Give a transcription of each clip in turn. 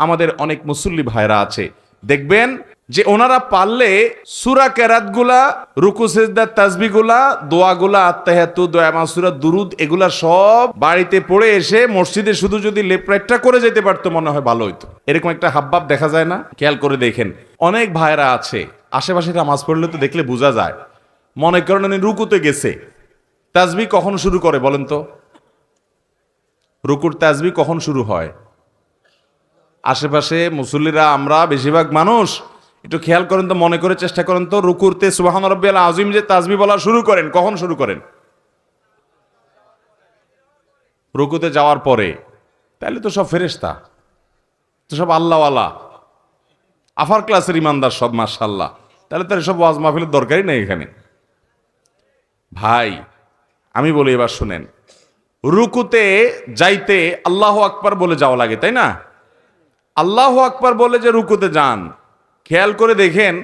আমাদের অনেক মুসল্লি ভাইরা আছে, দেখবেন যে ওনারা পারলে সূরা কেরাতগুলা, রুকু সিজদা, তাসবিহগুলা, দোয়াগুলা, আত্তাহিয়াতু, দোয়া মাসুরা, দুরুদ, এগুলা সব বাড়িতে পড়ে এসে মসজিদে শুধু যদি লেফট রাইটটা করে যেতে পারতো মনে হয় ভালো হইতো। এরকম একটা হাবভাব দেখা যায় না? খেয়াল করে দেখেন, অনেক ভাইরা আছে আশেপাশে নামাজ পড়লে তো দেখলে বোঝা যায়, মনে করেন উনি রুকুতে গেছে, তাসবিহ কখন শুরু করে বলেন তো? রুকুর তাসবিহ কখন শুরু হয়? আশেপাশে মুসল্লিরা, আমরা বেশিরভাগ মানুষ একটু খেয়াল করেন তো, মনে করে চেষ্টা করেন তো, রুকুরতে সুবহান রাব্বিয়াল আযীম যে তাসবিহ বলা শুরু করেন, কখন শুরু করেন? রুকুতে যাওয়ার পরে। তাহলে তো সব ফেরেশতা, তো সব আল্লাহওয়ালা, আফার ক্লাসের ইমানদার সব, মাশাআল্লাহ। তাহলে তো সব ওয়াজ মাহফিলের দরকারই নেই এখানে। ভাই আমি বলি, এবার শুনেন, রুকুতে যাইতে আল্লাহু আকবার বলে যাওয়া লাগে, তাই না? আল্লাহু আকবার বলে যে রুকুতে যান, খেয়াল করে দেখেন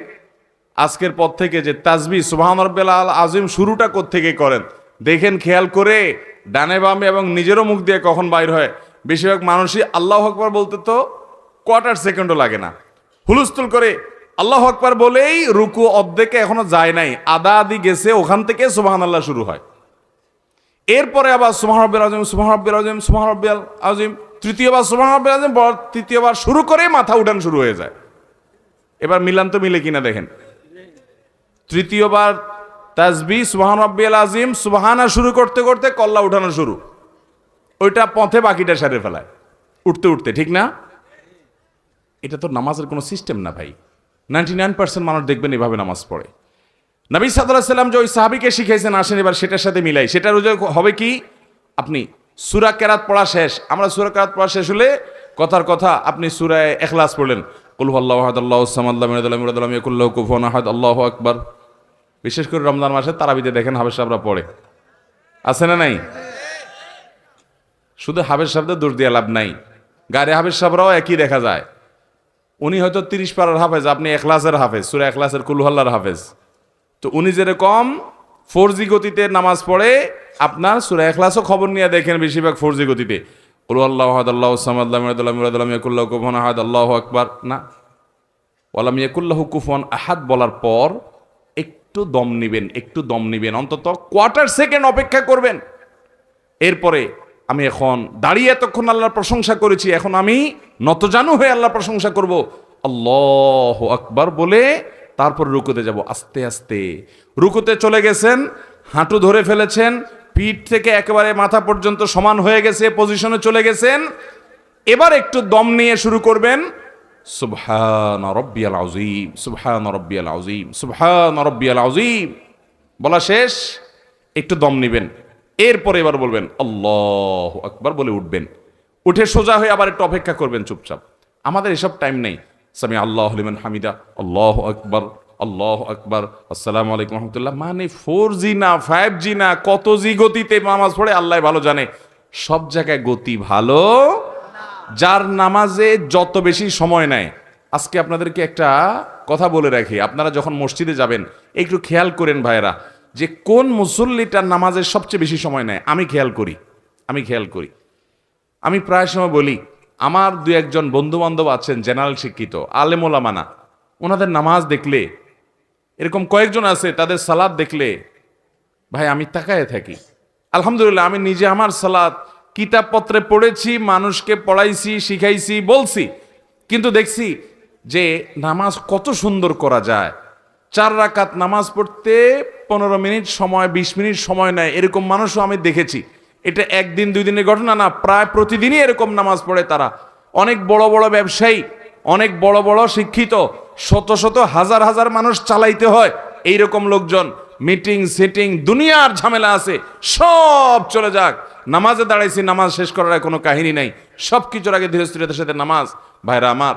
আজকের পর থেকে যে তাসবিহ সুবহান রাব্বিয়াল আযীম শুরুটা কোত্থেকে করেন দেখেন, খেয়াল করে ডানে বামে এবং নিজেরও মুখ দিয়ে কখন বাইর হয়। বেশিরভাগ মানুষই আল্লাহু আকবার বলতে তো কোয়ার্টার সেকেন্ডও লাগে না, হুলস্থুল করে আল্লাহু আকবার বলেই রুকু অর্ধেকে এখনো যায় নাই, আদা আদি গেছে, ওখান থেকে সুবহানাল্লাহ শুরু হয়। এরপরে আবার সুবহান রাব্বিয়াল আযীম, সুবহান রাব্বিয়াল আযীম, সুবহান রাব্বিয়াল আযীম, তৃতীয়বার সুবহান রাব্বিয়াল আযীম, তৃতীয়বার শুরু করে মাথা উঠান শুরু হয়ে যায়। এবার মিলান তো মিলে কিনা দেখেন, তৃতীয়বার তাসবিহ সুবহান রাব্বিয়াল আযীম, সুবহানা শুরু করতে করতে কল্লা উঠানো শুরু, ওইটা পথে বাকিটা সারে ফেলায় উঠতে উঠতে, ঠিক না? এটা তো নামাজের কোনো সিস্টেম না ভাই। 99% মানুষ দেখবেন এভাবে নামাজ পড়ে। নবী সাল্লাল্লাহু আলাইহি ওয়াসাল্লাম যে ওই সাহাবীকে শিখাইছেন, আসেন এবার সেটার সাথে মিলাই। সেটার হবে কি, আপনি সূরা কেরাত পড়া শেষ, আমরা সূরা কেরাত পড়া শেষ হলে কথার কথা আপনি সূরা ইখলাস পড়লেন, কুল হুয়াল্লাহু আহাদ আল্লাহুস সামাদ লাম ইয়ালিদ ওয়ালাম ইউলাদ ওয়ালাম ইয়াকুল লাহু কুফুয়ান আহাদ, আল্লাহু আকবার। বিশেষ করে রমজান মাসে তারাবিতে দেখেন হাফেজ সাহেবরা পড়ে, আছে না নাই? শুধু হাফেজ সাহেবদের দোষ দিয়ে লাভ নাই, গায়ে হাফেজ সাহেবরাও একই দেখা যায়। উনি হয়তো 30 পারার হাফেজ, আপনি ইখলাসের হাফেজ, সূরা ইখলাসের কুল হুয়াল্লাহর হাফেজ। তো উনি যেরকম 4G গতিতে নামাজ পড়ে, আপনার সূরা ইখলাসও খবর নিয়ে দেখেন বেশিরভাগ 4G গতিতে, কুল হুয়াল্লাহু আহাদ আল্লাহুস সামাদ লাম ইয়ালিদ ওয়ালাম ইউলাদ ওয়ালাম ইয়াকুল লাহু কুফুয়ান আহাদ, আল্লাহু আকবার না, ওয়ালাম ইয়াকুল লাহু কুফুয়ান আহাদ বলার পর একটু দম নিবেন, একটু দম নিবেন, অন্তত কোয়ার্টার সেকেন্ড অপেক্ষা করবেন। এরপরে আমি এখন দাঁড়িয়ে এতক্ষণ আল্লাহর প্রশংসা করেছি, এখন আমি নতজানু হয়ে আল্লাহর প্রশংসা করব, আল্লাহু আকবার বলে তারপর রুকুতে যাব আস্তে আস্তে। রুকুতে চলে গেছেন, হাঁটু ধরে ফেলেছেন, পিঠ থেকে একেবারে মাথা পর্যন্ত সমান হয়ে গেছে, পজিশনে চলে গেছেন। এবার একটু দম নিয়ে শুরু করবেন, সুবহান রাব্বিয়াল আযীম, সুবহান রাব্বিয়াল আযীম, সুবহান রাব্বিয়াল আযীম বলা শেষ, একটু দম নিবেন। এরপরে এবার বলবেন আল্লাহু আকবার বলে উঠবেন, উঠে সোজা হয়ে আবার একটু অপেক্ষা করবেন চুপচাপ। আমাদের এসব টাইম নেই, সামি আল্লাহু লিমান হামিদা, আল্লাহু আকবার, আল্লাহু আকবার, আসসালামু আলাইকুম রাহমাতুল্লাহ, মানে 4G না 5G না কত জি গতিতে নামাজ পড়ে আল্লাহ ভালো জানে। সব জায়গায় গতি ভালো, যার নামাজে যত বেশি সময় নেয়। আজকে আপনাদেরকে একটা কথা বলে রাখি, আপনারা যখন মসজিদে যাবেন একটু খেয়াল করেন ভাইরা, যে কোন মুসল্লিটার নামাজের সবচেয়ে বেশি সময় নেয়। আমি খেয়াল করি, আমি প্রায় সময় বলি, আমার 2-1 বন্ধু বান্ধব আছেন জেনারেল শিক্ষিত, আলেম ওলামা না, ওনাদের নামাজ দেখলে, এরকম কয়েকজন আছে তাদের সালাত দেখলে ভাই আমি তাকায় থাকি। আলহামদুলিল্লাহ আমি নিজে আমার সালাত কিতাবপত্রে পড়েছি, মানুষকে পড়াইছি, শিখাইছি, বলছি, কিন্তু দেখছি যে নামাজ কত সুন্দর করা যায়। 4 রাকাত নামাজ পড়তে 15 মিনিট সময়, 20 মিনিট সময় নেয়, এরকম মানুষও আমি দেখেছি। এটা 1 দিন 2 দিনের ঘটনা না, প্রায় প্রতিদিনই এরকম নামাজ পড়ে তারা। অনেক বড় বড় ব্যবসায়ী, অনেক বড় বড় শিক্ষিত, শত শত হাজার হাজার মানুষ চালাইতে হয়, এইরকম লোকজন, মিটিং সিটিং দুনিয়ার ঝামেলা আছে, সব চলে যাক, নামাজে দাঁড়াইছি, নামাজ শেষ করার কোনো কাহিনী নাই, সব কিছুর আগে ধীরস্থিরতার সাথে নামাজ। ভাইরা আমার,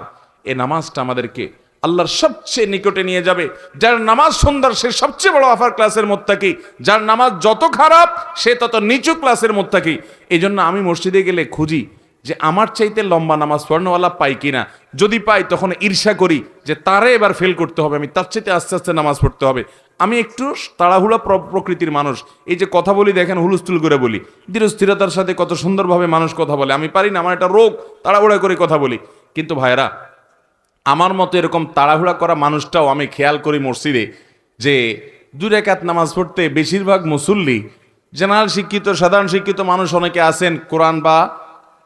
এই নামাজটা আমাদেরকে আল্লাহর সবচেয়ে নিকটে নিয়ে যাবে। যার নামাজ সুন্দর সে সবচেয়ে বড় আফার ক্লাসের মুত্তাকি, যার নামাজ যত খারাপ সে তত নিচু ক্লাসের মুত্তাকি। এই জন্য আমি মসজিদে গেলে খুঁজি যে আমার চাইতে লম্বা নামাজ পড়ানোওয়ালা পাই কিনা। যদি পাই তখন ঈর্ষা করি যে তারে এবার ফেল করতে হবে, আমি তার চাইতে আস্তে আস্তে নামাজ পড়তে হবে। আমি একটু তাড়াহুড়া প্রকৃতির মানুষ, এই যে কথা বলি দেখেন হুলস্থুল করে বলি, ধীরস্থিরতার সাথে কত সুন্দরভাবে মানুষ কথা বলে, আমি পারি না, আমার একটা রোগ, তাড়াহুড়া করে কথা বলি। কিন্তু ভাইরা, আমার মতো এরকম তাড়াহুড়া করা মানুষটাও আমি খেয়াল করি মসজিদে যে 2 রাকাত নামাজ পড়তে বেশিরভাগ মুসল্লি, জেনারেল শিক্ষিত, সাধারণ শিক্ষিত মানুষ অনেকে আছেন, কোরআন বা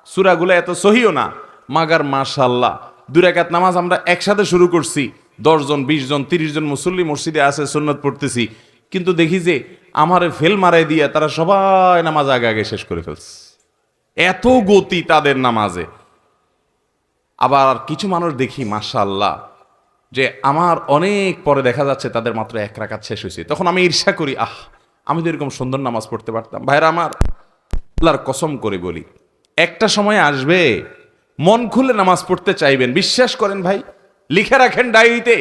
সূরাগুলো এত সহিও না, মাগার মাশাআল্লাহ 2 রাকাত নামাজ আমরা একসাথে শুরু করছি, 10 জন 20 জন 30 জন মুসল্লি মসজিদে আছে, সুন্নত পড়তেছি, কিন্তু দেখি যে আমারে ফেল মারাই দিয়ে তারা সবাই নামাজ আগে আগে শেষ করে ফেলছে। এত গতি তাদের নামাজে। আবার কিছু মানুষ দেখি মাশাআল্লাহ যে আমার অনেক পরে দেখা যাচ্ছে তাদের মাত্র 1 রাকাত শেষ হয়েছে, তখন আমি ঈর্ষা করি, আমি তো এরকম সুন্দর নামাজ পড়তে পারতাম। ভাইরা আমার, আল্লাহর কসম করে বলি, একটা সময় আসবে মন খুলে নামাজ পড়তে চাইবেন, বিশ্বাস করেন ভাই, লিখে রাখেন ডায়েরিতে।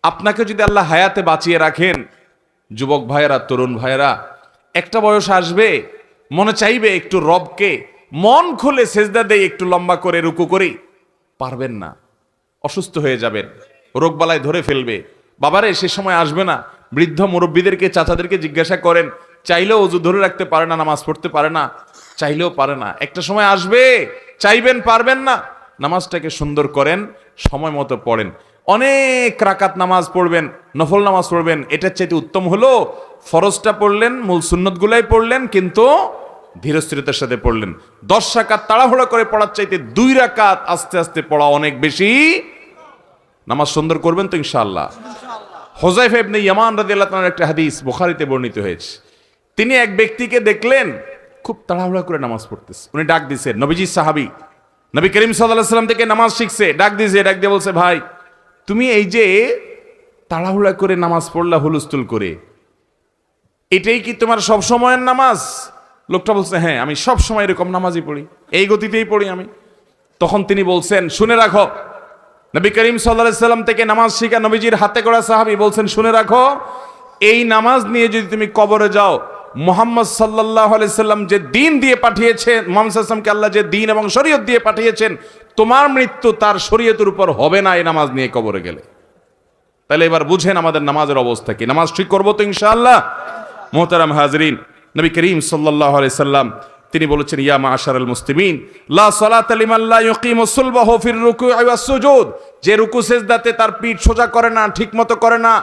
আপনাকে যদি আল্লাহ হায়াতে বাঁচিয়ে রাখেন, যুবক ভাইয়েরা, তরুণ ভাইয়েরা, একটা বয়স আসবে মনে চাইবে একটু রবকে মন খুলে সেজদা দেই, একটু লম্বা করে রুকু করি, পারবেন না, অসুস্থ হয়ে যাবেন, রোগবালায় ধরে ফেলবে। বাবারে, সে সময় আসবে না? বৃদ্ধ মুরব্বীদেরকে, চাচাদেরকে জিজ্ঞাসা করেন, চাইলেও অজু ধরে রাখতে পারে না, নামাজ পড়তে পারে না, চাইলেও পারে না। একটা সময় আসবে চাইবেন, পারবেন না। নামাজটাকে সুন্দর করেন, সময় মতো পড়েন, অনেক রাকাত নামাজ পড়বেন, নফল নামাজ পড়বেন। এটার চাইতে উত্তম হলো ফরজটা পড়লেন, মূল সুন্নতগুলাই পড়লেন, কিন্তু ধীরস্থিরতার সাথে পড়লেন। 10 রাকাত তাড়াহুড়া করে পড়ার চাইতে 2 রাকাত আস্তে আস্তে পড়া অনেক বেশি। নামাজ সুন্দর করবেন তো ইনশাআল্লাহ। হুযায়ফা ইবনে ইয়ামান রাদিয়াল্লাহু তাআলার একটা হাদিস বুখারীতে বর্ণিত হয়েছে। তিনি এক ব্যক্তিকে দেখলেন খুব তাড়াহুড়া করে নামাজ পড়তেছে, উনি ডাক দিয়েছেন, নবীজি সাহাবী, নবী করিম সাল্লাল্লাহু আলাইহি সাল্লাম থেকে নামাজ শিখছে, ডাক দিয়ে বলছে, ভাই তুমি এই যে তাড়াহুড়া করে নামাজ পড়লা হুলস্থুল করে, এটাই কি তোমার সব সময়ের নামাজ? লোকটা বলছে, হ্যাঁ, আমি সব সময় এরকম নামাজই পড়ি, এই গতিতেই পড়ি আমি। তখন তিনি বলছেন, শুনে রাখো, নবী করিম সাল্লাল্লাহু আলাইহি সাল্লাম থেকে নামাজ শিখা নবীজির হাতে করা সাহাবী বলছেন, শুনে রাখো, এই নামাজ নিয়ে যদি তুমি কবরে যাও, মুহাম্মদ সাল্লাল্লাহু আলাইহি সাল্লাম যে দ্বীন দিয়ে পাঠিয়েছেন, মুহাম্মদ সাল্লাল্লাহু আলাইহি সাল্লামকে আল্লাহ যে দ্বীন এবং শরীয়ত দিয়ে পাঠিয়েছেন, তোমার মৃত্যু তার শরীয়তের উপর হবে না এই নামাজ নিয়ে কবরে গেলে। তাহলে এবার বুঝেন আমাদের নামাজের অবস্থা কি। নামাজ ঠিক করবো তো ইনশাআল্লাহ? মুহতারাম হাজরিন, নবী করিম সাল্লাল্লাহু আলাইহি সাল্লাম তিনি বলেছেন, ইয়া মাআশারাল মুসলিমিন, লা সালাতা লিমান লা ইউকিমু সুলবাহু ফির রুকুই ওয়াস সুজুদ, যে রুকু সিজদাতে তার পিঠ সোজা করে না, ঠিকমতো করে না,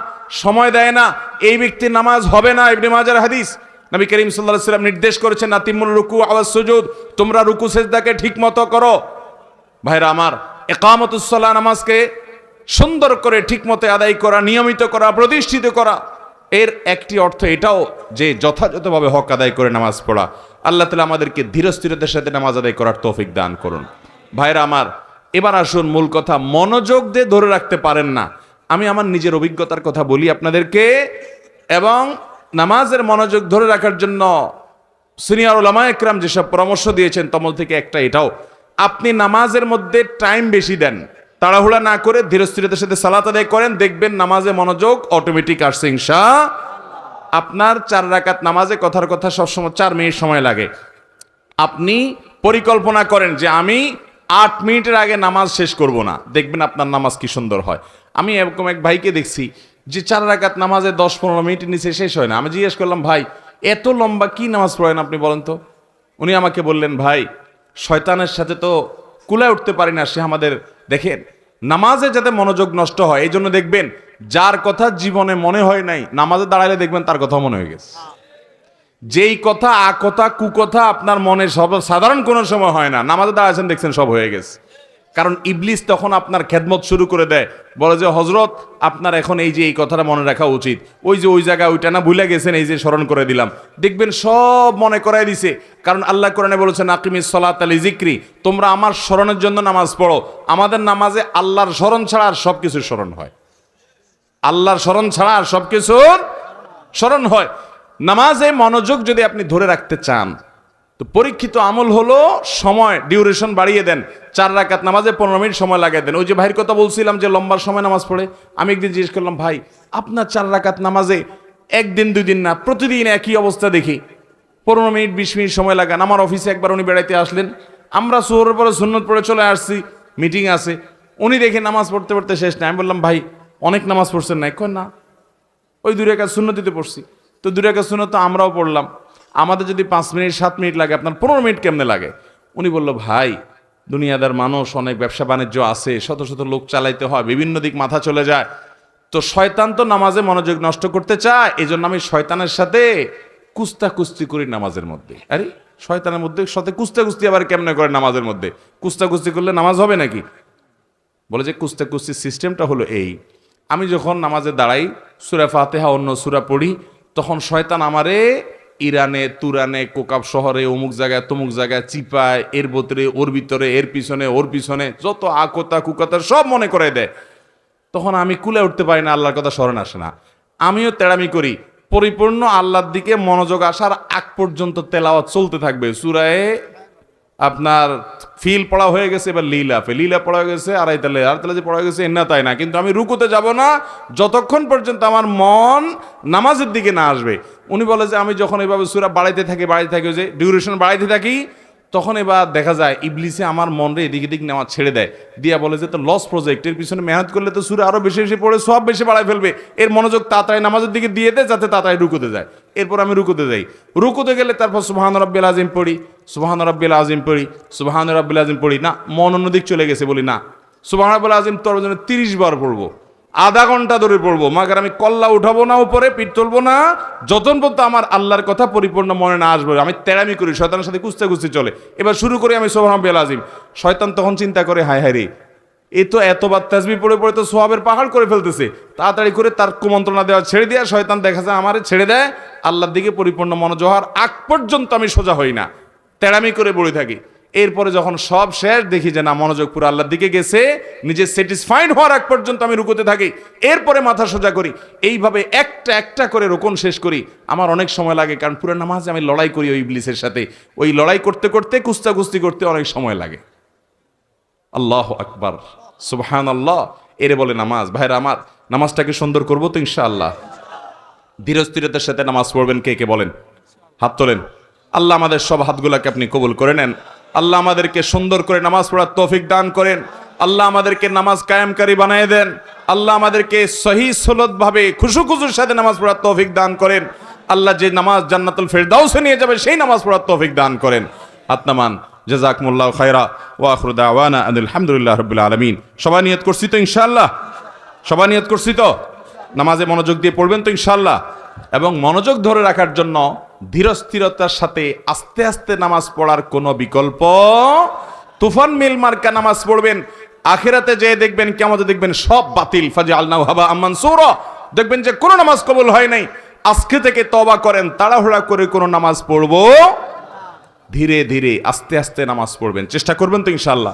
সময় দেয় না, এই ব্যক্তির নামাজ হবে না। ইবনে মাজার হাদিস। নবী করিম সাল্লাল্লাহু আলাইহি সাল্লাম নির্দেশ করেছেন, আতিমুর রুকু ওয়াস সুজুদ, তোমরা রুকু সিজদাকে ঠিকমতো করো। ভাইরা আমার, ইকামাতুস সালাহ, নামাজকে সুন্দর করে ঠিকমতো আদায় করা, নিয়মিত করা, প্রতিষ্ঠিত করা, এর একটি অর্থ এটাও যে যথাযথভাবে হক আদায় করে নামাজ পড়া। আল্লাহ তাআলা আমাদেরকে ধীরস্থিরতার সাথে নামাজ আদায় করার তৌফিক দান করুন। ভাইরা আমার, এবার আসুন মূল কথা, মনোযোগ দিয়ে ধরে রাখতে পারেন না। আমি আমার নিজের অভিজ্ঞতার কথা বলি আপনাদেরকে, এবং নামাজের মনোযোগ ধরে রাখার জন্য সিনিয়র উলামা একরাম যেসব পরামর্শ দিয়েছেন, তমল থেকে একটা এটাও, আপনি নামাজের মধ্যে টাইম বেশি দেন, তাড়াহুড়া না করে ধীরস্থিরতার সাথে সালাত আদায় করেন, দেখবেন নামাজে মনোযোগ অটোমেটিক আসছে ইনশাআল্লাহ। আপনার 4 রাকাত নামাজে কথার কথা সবসময় 4 মিনিট সময় লাগে। আপনি পরিকল্পনা করেন যে আমি 8 মিনিটের আগে নামাজ শেষ করব না, দেখবেন আপনার নামাজ কি সুন্দর হয়। আমি এরকম এক ভাইকে দেখছি যে 4 রাকাত নামাজে 10-15 মিনিটের নিচে শেষ হয় না। আমি জিজ্ঞেস করলাম, ভাই এত লম্বা কি নামাজ পড়েন আপনি, বলেন তো? উনি আমাকে বললেন, ভাই শয়তানের সাথে তো কুলায় উঠতে পারি না, সে আমাদের, দেখেন নামাজে যাতে মনোযোগ নষ্ট হয় এই জন্য দেখবেন যার কথা জীবনে মনে হয় নাই, নামাজে দাঁড়াইলে দেখবেন তার কথা মনে হয়ে গেছে। যেই কথা আকথা কুকথা আপনার মনে সব সাধারণ কোনো সময় হয় না, নামাজে দাঁড়াচ্ছেন দেখছেন সব হয়ে গেছে। কারণ ইবলিস তখন আপনার খেদমত শুরু করে দেয়, বলে যে হযরত আপনার এখন এই যে এই কথাটা মনে রাখা উচিত, ওই যে ওই জায়গায় ওইটা না ভুলে গেছেন, এই যে স্মরণ করে দিলাম, দেখবেন সব মনে করাই দিছে। কারণ আল্লাহ কোরআনে বলেছেন, আকিমিস সালাতা লিযিকরি, তোমরা আমার স্মরণের জন্য নামাজ পড়ো। আমাদের নামাজে আল্লাহর স্মরণ ছাড়া আর সব কিছু স্মরণ হয়, আল্লাহর স্মরণ ছাড়া আর সব কিছু স্মরণ হয়। নামাজে মনোযোগ যদি আপনি ধরে রাখতে চান, তো পরীক্ষিত আমল হলো সময় ডিউরেশন বাড়িয়ে দেন। 4 রাকাত নামাজে 15 মিনিট সময় লাগিয়ে দেন। ওই যে ভাইয়ের কথা বলছিলাম যে লম্বা সময় নামাজ পড়ে, আমি একদিন জিজ্ঞেস করলাম, ভাই আপনার 4 রাকাত নামাজে একদিন 2 দিন না, প্রতিদিন একই অবস্থা দেখি, 15 মিনিট 20 মিনিট সময় লাগান। আমার অফিসে একবার উনি বেড়াইতে আসলেন, আমরা সুহরের পরে সুন্নত পড়ে চলে আসছি, মিটিং আছে, উনি দেখে নামাজ পড়তে পড়তে শেষ না। আমি বললাম, ভাই অনেক নামাজ পড়ছেন না? কই না, ওই 2 রাকাত সুন্নতিতে পড়ছি। তো 2 রাকাত সুন্নত তো আমরাও পড়লাম, আমাদের যদি 5 মিনিট 7 মিনিট লাগে, আপনার 15 মিনিট কেমনে লাগে? উনি বলল, ভাই দুনিয়াদার মানুষ, অনেক ব্যবসা বাণিজ্য আছে, শত শত লোক চালাইতে হয়, বিভিন্ন দিক মাথা চলে যায়। তো শয়তান তো নামাজে মনোযোগ নষ্ট করতে চায়, এই জন্য আমি শয়তানের সাথে কুস্তি করি নামাজের মধ্যে। আরে শয়তানের মধ্যে সাথে কুস্তি আবার কেমনে করে নামাজের মধ্যে? কুস্তি করলে নামাজ হবে নাকি? বলে যে কুস্তির সিস্টেমটা হলো এই, আমি যখন নামাজে দাঁড়াই, সূরা ফাতিহা অন্য সূরা পড়ি, তখন শয়তান আমারে ইরানে, তুরানে, কোকাব শহরে, অমুক জায়গায়, তমুক জায়গায়, চিপায়, এর ভিতরে, ওর ভিতরে, এর পিছনে, ওর পিছনে, যত আকতা কুকতা সব মনে করে দেয়। তখন আমি কুলে উঠতে পারি না, আল্লাহর কথা স্মরণ আসে না। আমিও তেড়ামি করি। পরিপূর্ণ আল্লাহর দিকে মনোযোগ আসার আগ পর্যন্ত তেলাওয়াত চলতে থাকবে। সূরায়ে আপনার ফিল পড়া হয়ে গেছে, এবার লীলা পড়া হয়ে গেছে, আড়াইতালে যে পড়া হয়ে গেছে, এন্না তাই না, কিন্তু আমি রুকুতে যাব না যতক্ষণ পর্যন্ত আমার মন নামাজের দিকে না আসবে। উনি বলে যে আমি যখন এভাবে সূরা বাড়াইতে থাকি যে ডিউরেশন বাড়াইতে থাকি, তখন এবার দেখা যায় ইবলিসে আমার মনরে এদিক এদিক নেওয়া ছেড়ে দেয়, দিয়া বলে যে তো লস প্রজেক্ট, এর পিছনে মেহনত করলে তো সূরা আরো বেশি বেশি পড়ে সব বেশি বাড়ায় ফেলবে, এর মনোযোগ তাড়াতাড়ি নামাজের দিকে দিয়ে দেয় যাতে তাড়াতাড়ি রুকুতে যায়। এরপর আমি রুকুতে যাই, রুকুতে গেলে তারপর সুবহান রাব্বিল আযীম পড়ি, সুবহান রাব্বিল আযীম পড়ি, না মন অন্যদিক চলে গেছে, বলি না সুবহান রাব্বিল আযীম তোর জন্য 30 বার পড়বো, আধা ঘন্টা ধরে পড়বো, মাগার আমি কল্লা উঠাবো না, উপরে পিঠ তুলবো না, যতক্ষণ পর্যন্ত আমার আল্লাহর কথা পরিপূর্ণ মনে না আসবে। আমি তেড়ামি করি, শয়তানের সাথে কুস্তি চলে। এবার শুরু করি আমি সুবহান রাব্বিল আযীম। শয়তান তখন চিন্তা করে, হায় হায় রে, এই তো এতবার তাসবিহ পড়ে তো সোয়াবের পাহাড় করে ফেলতেছে, তাড়াতাড়ি করে তার কুমন্ত্রণা দেওয়া ছেড়ে দেওয়া। শয়তান দেখা যায় আমারে ছেড়ে দেয়, আল্লাহর দিকে পরিপূর্ণ মনোযোগ হওয়ার আগ পর্যন্ত আমি সোজা হই না, তেড়ামি করে পড়ে থাকি। এরপরে যখন সব শেষ, দেখি যে না মনোযোগ পুরো আল্লাহর দিকে গেছে, নিজে স্যাটিসফাইড হওয়ার আগ পর্যন্ত আমি রুকুতে থাকি, এরপরে মাথা সোজা করি। এইভাবে একটা করে রুকুন শেষ করি। আমার অনেক সময় লাগে, কারণ পুরো নামাজে আমি লড়াই করি ওই ইবলিসের সাথে। ওই লড়াই করতে কুস্তি করতে অনেক সময় লাগে। আল্লাহু আকবার, সুবহানাল্লাহ, এরে বলে নামাজ। ভাইরা আমার, নামাজটাকে সুন্দর করবো তো ইনশাআল্লাহ। ধীরস্থিরতার সাথে নামাজ পড়বেন কে কে বলেন? হাত তোলেন। আল্লাহ আমাদের সব হাতগুলাকে আপনি কবুল করে নেন। আল্লাহ আমাদেরকে সুন্দর করে নামাজ পড়ার তৌফিক দান করেন। আল্লাহ আমাদেরকে নামাজ কায়েমকারী বানিয়ে দেন। আল্লাহ আমাদেরকে সহি সলত ভাবে খুশুর সাথে নামাজ পড়ার তৌফিক দান করেন। আল্লাহ যে নামাজ জান্নাতুল ফেরদাউসে নিয়ে যাবে সেই নামাজ পড়ার তৌফিক দান করেন। আত্মামান জাযাকুমুল্লাহু খায়রা ওয়া আখিরু দাওয়ানা আলহামদুলিল্লাহি রাব্বিল আলামিন। সবাই নিয়ত করছি তো ইনশাআল্লাহ? সবাই নিয়ত করছি তো? নামাজে মনোযোগ দিয়ে পড়বেন তো ইনশাআল্লাহ? এবং মনোযোগ ধরে রাখার জন্য ধীরস্থিরতার সাথে আস্তে আস্তে নামাজ পড়ার কোনো বিকল্প, তুফান মিল মার্কা নামাজ পড়বেন। আখিরাতে যেয়ে দেখবেন, কিয়ামতে দেখবেন সব বাতিল, ফাজআলনাহু হাবাআম মানসুরা। দেখবেন যে কোনো নামাজ কবুল হয় নাই। আজকে থেকে তওবা করেন, তাড়াহুড়া করে কোনো নামাজ পড়বো, ধীরে ধীরে আস্তে আস্তে নামাজ পড়বেন, চেষ্টা করবেন তো ইনশাআল্লাহ?